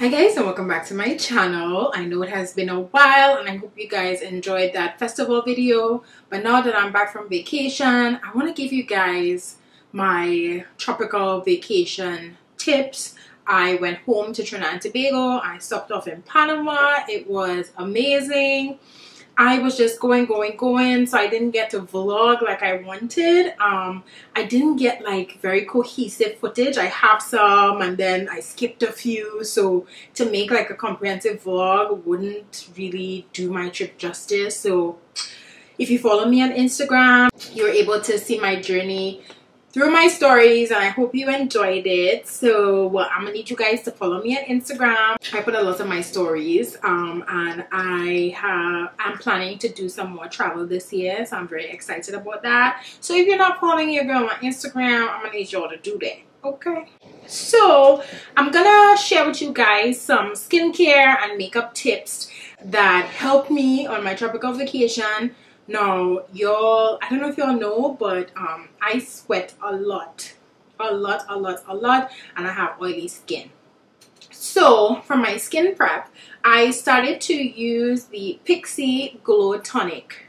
Hi guys, and welcome back to my channel. I know it has been a while and I hope you guys enjoyed that festival video, but now that I'm back from vacation, I want to give you guys my tropical vacation tips. I went home to Trinidad and Tobago. I stopped off in Panama. It was amazing. I was just going, so I didn't get to vlog like I wanted. I didn't get like very cohesive footage. I have some and then I skipped a few, so to make like a comprehensive vlog wouldn't really do my trip justice. So if you follow me on Instagram, you're able to see my journey through my stories, and I hope you enjoyed it. So I'm gonna need you guys to follow me on Instagram. I put a lot of my stories, and I'm planning to do some more travel this year, so I'm very excited about that. So if you're not following your girl on Instagram, I'm gonna need y'all to do that, okay? So I'm gonna share with you guys some skincare and makeup tips that helped me on my tropical vacation. Now, y'all, I don't know if y'all know, but I sweat a lot, and I have oily skin. So for my skin prep, I started to use the Pixie Glow Tonic,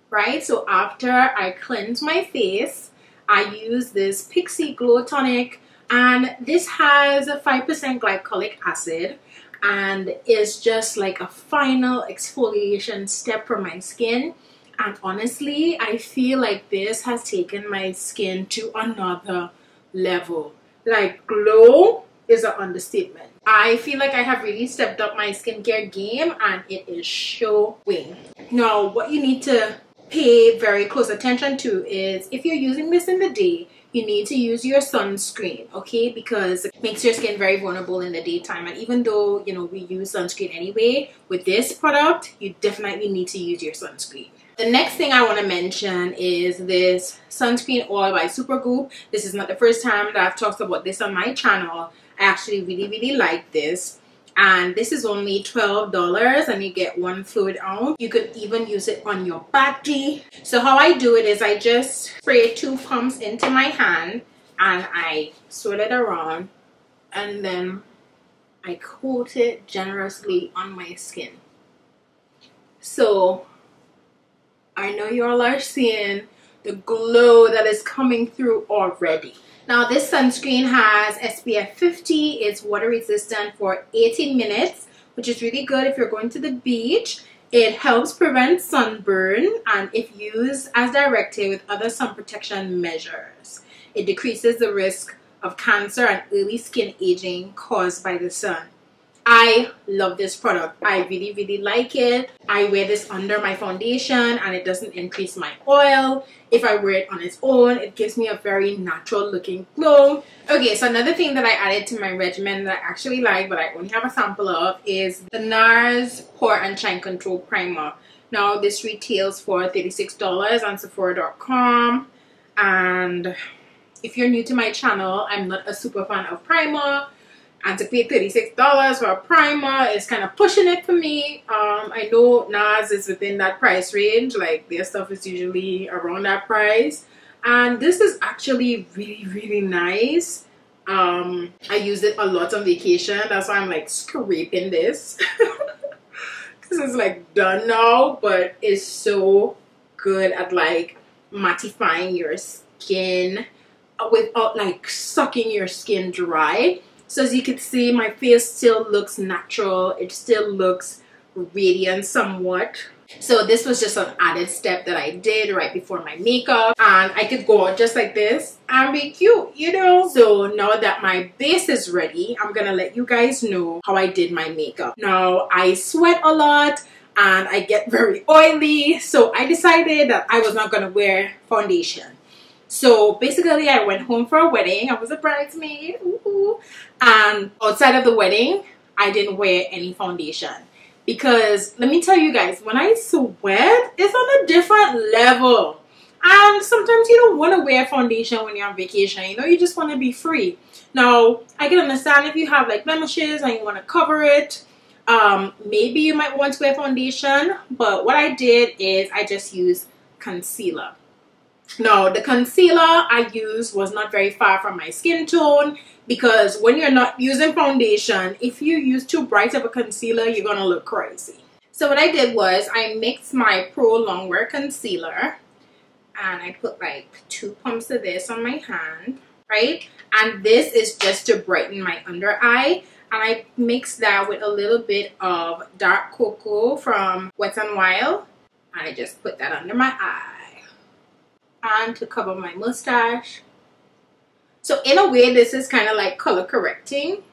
right? So after I cleanse my face, I use this Pixie Glow Tonic, and this has a 5% glycolic acid, and it's just like a final exfoliation step for my skin. And honestly, I feel like this has taken my skin to another level. Like, glow is an understatement. I feel like I have really stepped up my skincare game and it is showing. Now, what you need to pay very close attention to is if you're using this in the day, you need to use your sunscreen, okay? Because it makes your skin very vulnerable in the daytime. And even though, you know, we use sunscreen anyway, with this product, you definitely need to use your sunscreen. The next thing I want to mention is this sunscreen oil by SuperGoop. This is not the first time that I've talked about this on my channel. I actually really like this. And this is only $12 and you get 1 fluid ounce. You could even use it on your body. So how I do it is I just spray 2 pumps into my hand and I swirl it around and then I coat it generously on my skin. So I know you all are seeing the glow that is coming through already. Now this sunscreen has SPF 50. It's water resistant for 18 minutes, which is really good if you're going to the beach. It helps prevent sunburn and if used as directed with other sun protection measures. It decreases the risk of cancer and early skin aging caused by the sun. I love this product. I really like it. I wear this under my foundation and it doesn't increase my oil. If I wear it on its own, it gives me a very natural looking glow. Okay, so another thing that I added to my regimen that I actually like but I only have a sample of is the NARS Pore and Shine Control Primer. Now this retails for $36 on Sephora.com, and if you're new to my channel, I'm not a super fan of primer. And to pay $36 for a primer is kind of pushing it for me. I know NARS is within that price range. Like their stuff is usually around that price. And this is actually really nice. I use it a lot on vacation. That's why I'm like scraping this. Because it's like done now. But it's so good at like mattifying your skin without like sucking your skin dry. So as you can see, my face still looks natural. It still looks radiant somewhat. So this was just an added step that I did right before my makeup. And I could go out just like this and be cute, you know. So now that my base is ready, I'm going to let you guys know how I did my makeup. Now, I sweat a lot and I get very oily. So I decided that I was not going to wear foundation. So basically I went home for a wedding. I was a bridesmaid. Ooh. And outside of the wedding, I didn't wear any foundation. Because let me tell you guys, when I sweat, it's on a different level. And sometimes you don't want to wear foundation when you're on vacation. You know, you just want to be free. Now, I can understand if you have like blemishes and you want to cover it. Maybe you might want to wear foundation. But what I did is I just used concealer. Now, the concealer I used was not very far from my skin tone, because when you're not using foundation, if you use too bright of a concealer, you're gonna look crazy. So what I did was I mixed my Pro Longwear concealer, and I put like 2 pumps of this on my hand, right? And this is just to brighten my under eye. And I mixed that with a little bit of dark cocoa from Wet n Wild. And I just put that under my eye. And to cover my mustache. So in a way, this is kind of like color correcting.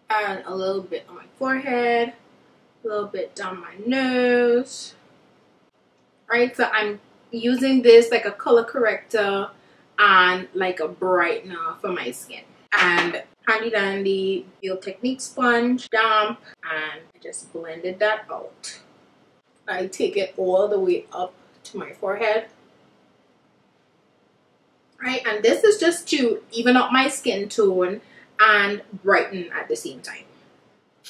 And a little bit on my forehead. A little bit down my nose. Right, so I'm using this like a color corrector and like a brightener for my skin. And handy dandy Real Technique sponge, damp, and I just blended that out. I take it all the way up to my forehead. Right, and this is just to even up my skin tone and brighten at the same time.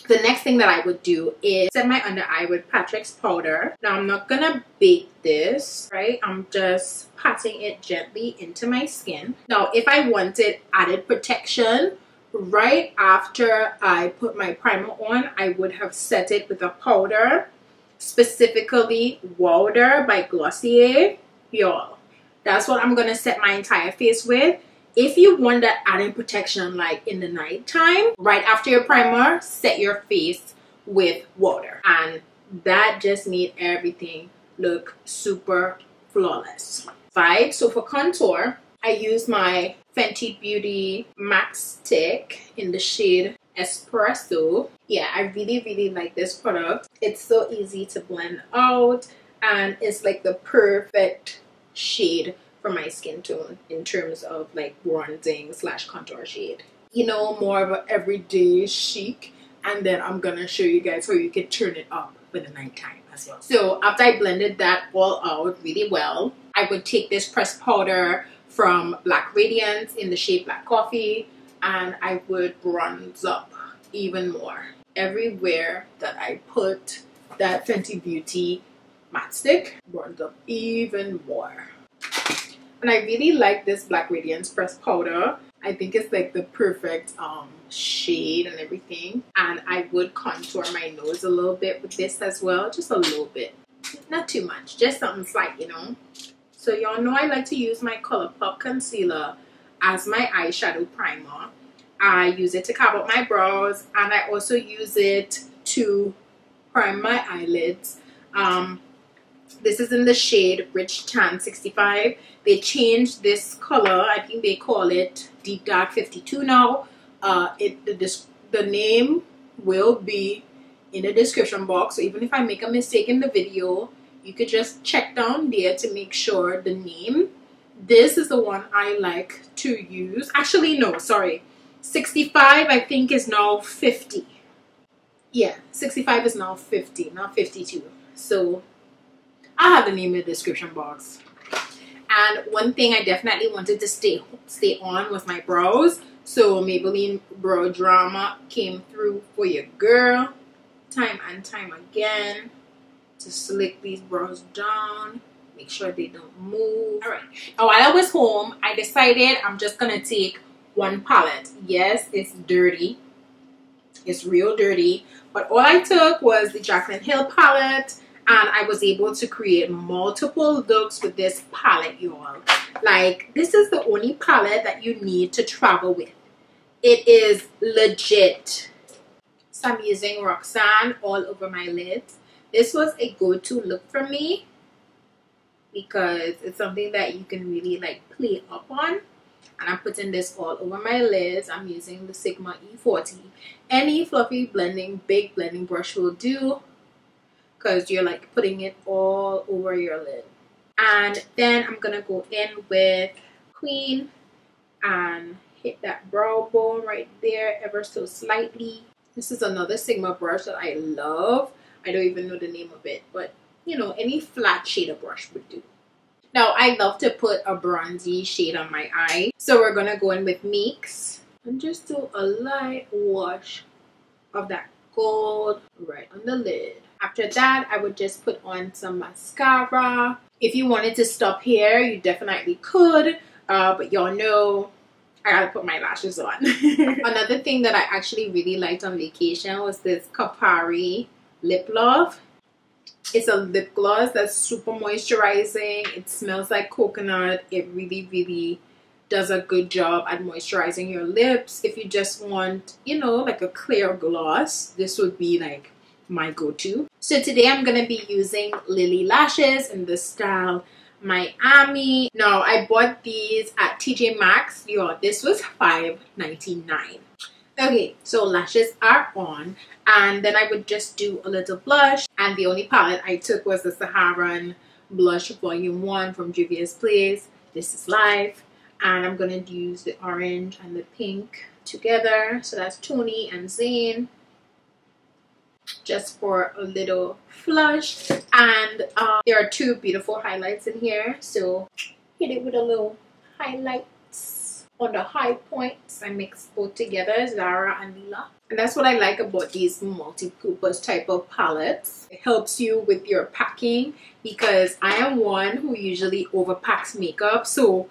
The next thing that I would do is set my under eye with Patrick's powder. Now I'm not gonna bake this, right? I'm just patting it gently into my skin. Now if I wanted added protection, right after I put my primer on, I would have set it with a powder, specifically Wowder by Glossier. Y'all, that's what I'm gonna set my entire face with. If you want that added protection like in the night time, right after your primer, set your face with water. And that just made everything look super flawless. Right, so for contour, I use my Fenty Beauty Matchstix in the shade Espresso. Yeah, I really like this product. It's so easy to blend out and it's like the perfect shade for my skin tone in terms of like bronzing / contour shade. You know, more of an everyday chic, and then I'm gonna show you guys how you can turn it up for the nighttime as well. So after I blended that all out really well, I would take this pressed powder from Black Radiance in the shade Black Coffee, and I would bronze up even more everywhere that I put that Fenty Beauty Matchstick. Bronze up even more. And I really like this Black Radiance pressed powder. I think it's like the perfect shade and everything. And I would contour my nose a little bit with this as well. Just a little bit. Not too much. Just something slight, you know. So y'all know I like to use my Colourpop concealer as my eyeshadow primer. I use it to cover up my brows. And I also use it to prime my eyelids. This is in the shade Rich Tan 65. They changed this color. I think they call it Deep Dark 52 now. The name will be in the description box. So even if I make a mistake in the video, you could just check down there to make sure the name. This is the one I like to use. Actually, no, sorry. 65 I think is now 50. Yeah, 65 is now 50, not 52. So I have the name in the description box. And one thing I definitely wanted to stay on was my brows. So Maybelline Brow Drama came through for your girl time and time again to slick these brows down. Make sure they don't move. Alright, now while I was home, I decided I'm just gonna take one palette. Yes, it's dirty. It's real dirty. But all I took was the Jaclyn Hill palette. And I was able to create multiple looks with this palette, y'all. Like, this is the only palette that you need to travel with. It is legit. So I'm using Roxanne all over my lids. This was a go-to look for me because it's something that you can really like play up on. And I'm putting this all over my lids. I'm using the Sigma E40. Any fluffy blending, big blending brush will do, because you're like putting it all over your lid. And then I'm gonna go in with Queen and hit that brow bone right there ever so slightly. This is another Sigma brush that I love. I don't even know the name of it, but you know, any flat shader brush would do. Now I love to put a bronzy shade on my eye, so we're gonna go in with Meeks and just do a light wash of that gold right on the lid. After that, I would just put on some mascara If you wanted to stop here, you definitely could, but y'all know I gotta put my lashes on. Another thing that I actually really liked on vacation was this Kopari Lip Love. It's a lip gloss that's super moisturizing. It smells like coconut. It really does a good job at moisturizing your lips. If you just want, you know, like a clear gloss, this would be like my go-to. So today I'm gonna be using Lilly lashes in the style Miami. Now I bought these at TJ Maxx. Yo, this was $5.99. Okay, so lashes are on, and then I would just do a little blush, and the only palette I took was the Saharan blush volume 1 from Juvia's Place. This is live, and I'm gonna use the orange and the pink together, so that's Tony and Zane, just for a little flush. And there are 2 beautiful highlights in here, so hit it with a little highlights on the high points. I mixed both together, Zara and Lila. And that's what I like about these multi-purpose type of palettes. It helps you with your packing, because I am one who usually overpacks makeup, so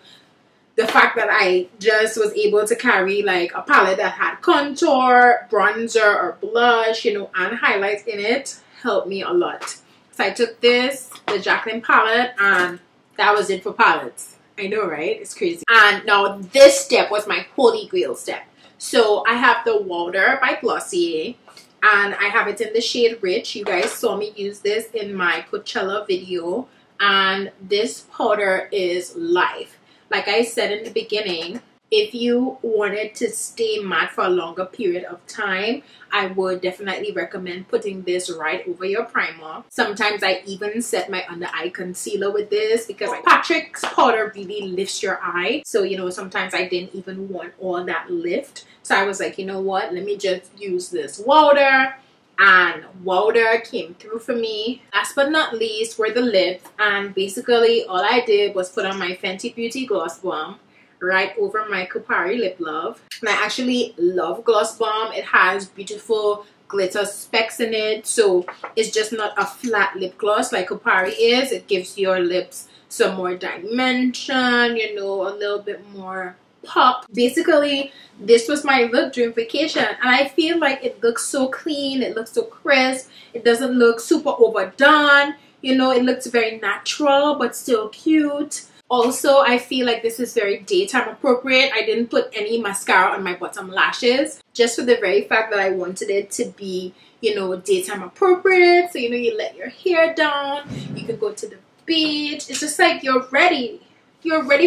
the fact that I just was able to carry like a palette that had contour, bronzer, or blush, you know, and highlights in it helped me a lot. So I took this, the Jaclyn palette, and that was it for palettes. I know, right? It's crazy. And now this step was my holy grail step. So I have the Wowder by Glossier, and I have it in the shade Rich. You guys saw me use this in my Coachella video, and this powder is life. Like I said in the beginning, if you wanted to stay matte for a longer period of time, I would definitely recommend putting this right over your primer. Sometimes I even set my under eye concealer with this, because Patrick's powder really lifts your eye. So, you know, sometimes I didn't even want all that lift. So I was like, you know what, let me just use this Wowder. And Wowder came through for me. Last but not least were the lips, and basically all I did was put on my Fenty Beauty Gloss Bomb right over my Kopari Lip Love. And I actually love Gloss Bomb. It has beautiful glitter specks in it, so it's just not a flat lip gloss like Kopari is. It gives your lips some more dimension, you know, a little bit more pop. Basically, this was my look during vacation, and I feel like it looks so clean, it looks so crisp, it doesn't look super overdone, you know, it looks very natural but still cute. Also, I feel like this is very daytime appropriate. I didn't put any mascara on my bottom lashes, just for the very fact that I wanted it to be, you know, daytime appropriate. So, you know, you let your hair down, you can go to the beach. It's just like you're ready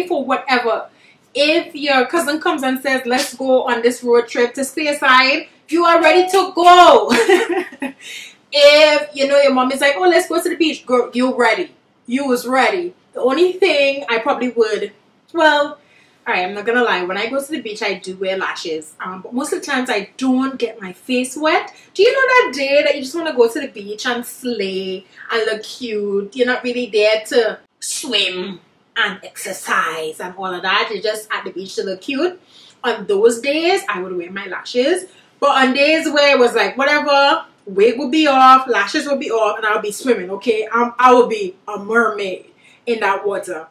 for whatever. If your cousin comes and says, let's go on this road trip to Speyside, you are ready to go. If, you know, your mom is like, oh, let's go to the beach, girl, you're ready. You was ready. The only thing I probably would, well, alright, I'm not gonna lie, when I go to the beach, I do wear lashes. But most of the times, I don't get my face wet. Do you know that day that you just want to go to the beach and slay and look cute? You're not really there to swim and exercise and all of that. You're just at the beach to look cute. On those days, I would wear my lashes. But on days where it was like, whatever, wig will be off, lashes will be off, and I'll be swimming, okay? I will be a mermaid in that water.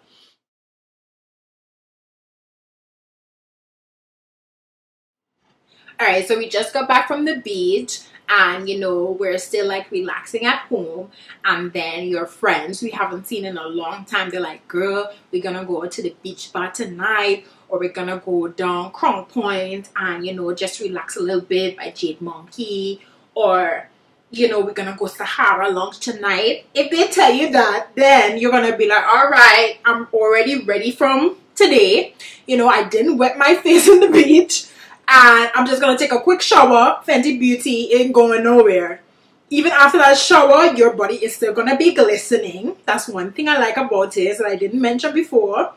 Alright, so we just got back from the beach, and you know, we're still like relaxing at home, and then your friends we haven't seen in a long time, they're like, girl, we're gonna go to the beach bar tonight, or we're gonna go down Crown Point and, you know, just relax a little bit by Jade Monkey, or, you know, we're gonna go Sahara lunch tonight. If they tell you that, then you're gonna be like, all right, I'm already ready from today. You know, I didn't wet my face on the beach, and I'm just gonna take a quick shower. Fenty Beauty ain't going nowhere. Even after that shower, your body is still gonna be glistening. That's one thing I like about it that I didn't mention before.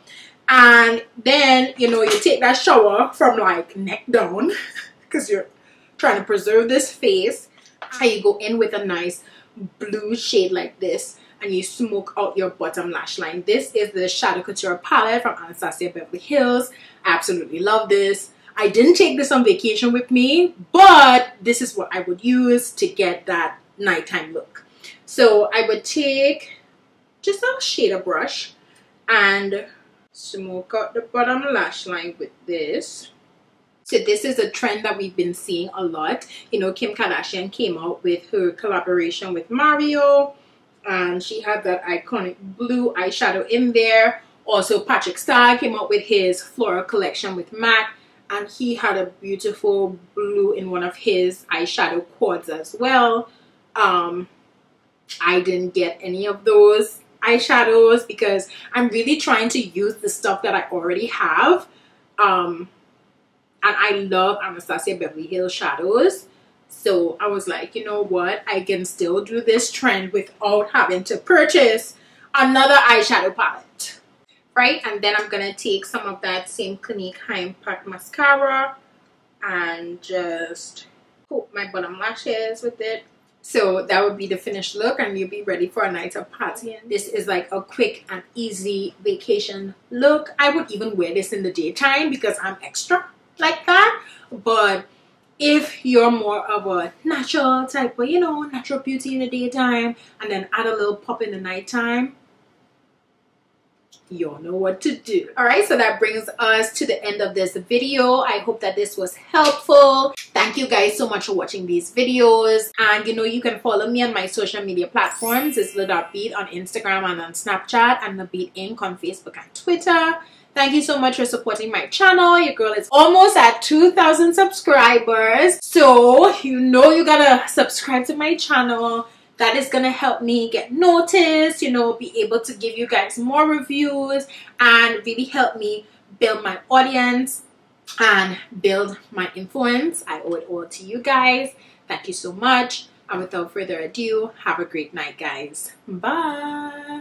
And then, you know, you take that shower from like neck down because you're trying to preserve this face. And you go in with a nice blue shade like this, and you smoke out your bottom lash line. This is the Shadow Couture palette from Anastasia Beverly Hills. I absolutely love this. I didn't take this on vacation with me, but this is what I would use to get that nighttime look. So I would take just a shader brush and smoke out the bottom lash line with this. So this is a trend that we've been seeing a lot. You know, Kim Kardashian came out with her collaboration with Mario, and she had that iconic blue eyeshadow in there. Also, Patrick Starr came out with his floral collection with MAC, and he had a beautiful blue in one of his eyeshadow quads as well. I didn't get any of those eyeshadows because I'm really trying to use the stuff that I already have. And I love Anastasia Beverly Hills shadows. So I was like, you know what? I can still do this trend without having to purchase another eyeshadow palette. Right? And then I'm going to take some of that same Clinique High Impact Mascara and just coat my bottom lashes with it. So that would be the finished look, and you'll be ready for a night of partying. This is like a quick and easy vacation look. I would even wear this in the daytime because I'm extra like that. But if you're more of a natural type of, you know, natural beauty in the daytime and then add a little pop in the nighttime, you'll know what to do. Alright, so that brings us to the end of this video. I hope that this was helpful. Thank you guys so much for watching these videos. And you know, you can follow me on my social media platforms. It's the.beat on Instagram and on Snapchat, and the Beat Inc on Facebook and Twitter. Thank you so much for supporting my channel. Your girl is almost at 2,000 subscribers. So you know you gotta subscribe to my channel. That is gonna help me get noticed, you know, be able to give you guys more reviews and really help me build my audience and build my influence. I owe it all to you guys. Thank you so much. And without further ado, have a great night, guys. Bye.